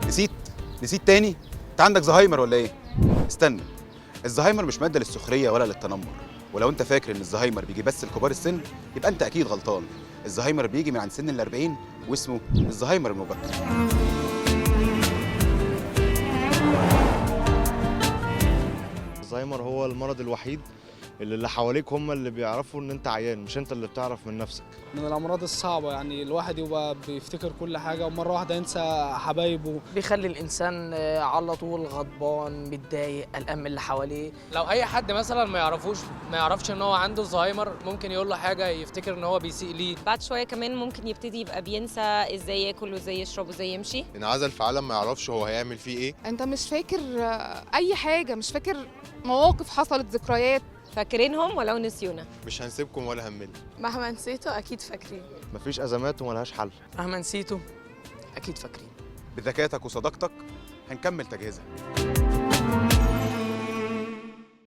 نسيت؟ نسيت تاني؟ انت عندك زهايمر ولا ايه؟ استنى، الزهايمر مش ماده للسخريه ولا للتنمر، ولو انت فاكر ان الزهايمر بيجي بس لكبار السن يبقى انت اكيد غلطان. الزهايمر بيجي من عند سن ال40 واسمه الزهايمر المبكر. الزهايمر هو المرض الوحيد اللي حواليك هم اللي بيعرفوا ان انت عيان، مش انت اللي بتعرف من نفسك. من الأمراض الصعبة، يعني الواحد يبقى بيفتكر كل حاجة ومرة واحدة ينسى حبايبه. بيخلي الإنسان على طول غضبان، متضايق، قلقان من اللي حواليه. لو اي حد مثلا ما يعرفش ان هو عنده الزهايمر، ممكن يقول له حاجه يفتكر ان هو بيسيء ليه. بعد شويه كمان ممكن يبتدي يبقى بينسى ازاي ياكل وازاي يشرب وازاي يمشي. انعزل في عالم ما يعرفش هو هيعمل فيه ايه. انت مش فاكر اي حاجه، مش فاكر مواقف حصلت، ذكريات. فاكرينهم ولو نسيونا. مش هنسيبكم ولا همنا. مهما نسيته أكيد فاكرين. مفيش ازمات وملهاش حل. مهما نسيته أكيد فاكرين. بذكائك وصداقتك هنكمل تجهيزها.